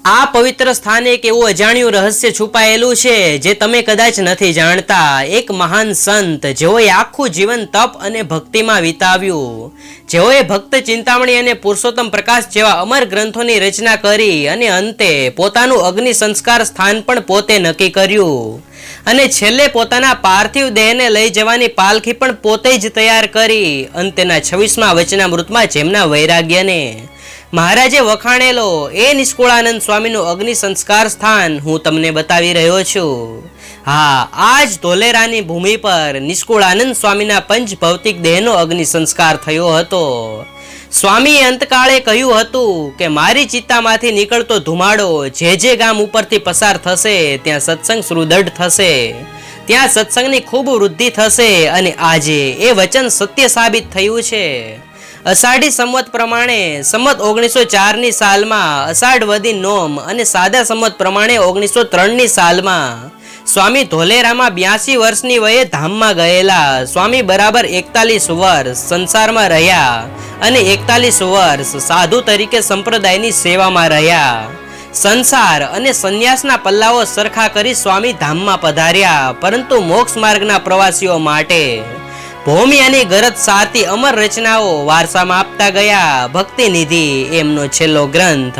આ પવિત્ર સ્થાને એક એવું અજાણ્યું રહસ્ય છુપાયેલું છે જે તમે કદાચ નથી જાણતા। એક મહાન સંત જેઓએ આખું જીવન તપ અને ભક્તિમાં વિતાવ્યું, જેઓએ ભક્ત ચિંતામણી અને પુરુષોત્તમ પ્રકાશ જેવા અમર ગ્રંથોની રચના કરી અને અંતે પોતાનું અગ્નિ સંસ્કાર સ્થાન પણ પોતે નક્કી કર્યું અને છેલ્લે પોતાના પાર્થિવ દેહને લઈ જવાની પાલખી પણ પોતે જ તૈયાર કરી। અંતેના 26મા વચનામૃતમાં જેમના વૈરાગ્યને મહારાજે વખાણેલો એ નિષ્કુળાનંદ સ્વામીનું અગ્નિ સંસ્કાર સ્થાન હું તમને બતાવી રહ્યો છું। હા, આજ ધોલેરાની ભૂમિ પર નિષ્કુળાનંદ સ્વામીના પંચ ભૌતિક દેહનો અગ્નિ સંસ્કાર થયો હતો। સ્વામીએ અંતકાળે કહ્યું હતું કે મારી ચિત્તામાંથી નીકળતો ધુમાડો જે ગામ ઉપરથી પસાર થશે ત્યાં સત્સંગ સુદૃઢ થશે, ત્યાં સત્સંગની ખૂબ વૃદ્ધિ થશે અને આજે એ વચન સત્ય સાબિત થયું છે। અષાઢી સંવત પ્રમાણે સંવત 1904ની સાલમાં અષાઢ વદી નોમ અને સાદા સંવત પ્રમાણે 1903ની સાલમાં સ્વામી ધોલેરામાં 82 વર્ષની વયે ધામમાં ગયેલા। સ્વામી બરાબર 41 વર્ષ સંસારમાં રહ્યા અને 41 વર્ષ સાધુ તરીકે સંપ્રદાયની સેવામાં રહ્યા। સંસાર અને સંન્યાસના પલ્લાઓ સરખા કરી સ્વામી ધામમાં પધાર્યા, પરંતુ મોક્ષ માર્ગના પ્રવાસીઓ માટે ભૂમિ અને ગરજ સાતી અમર રચનાઓ વારસામાં આપતા ગયા। ભક્તિ નિધિ એમનો છેલ્લો ગ્રંથ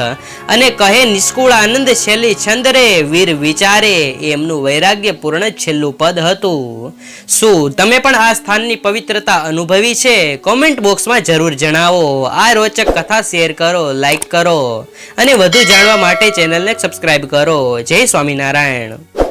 અને કહે નિષ્કુળ આનંદ છેલ્લી છંદરે વીર વિચારે એમનું વૈરાગ્ય પૂર્ણ છેલ્લું પદ હતું। શું તમે પણ આ સ્થાનની પવિત્રતા અનુભવી છે? કોમેન્ટ બોક્સમાં જરૂર જણાવો। આ રોચક કથા શેર કરો, લાઈક કરો અને વધુ જાણવા માટે ચેનલને સબસ્ક્રાઇબ કરો। જય સ્વામિનારાયણ।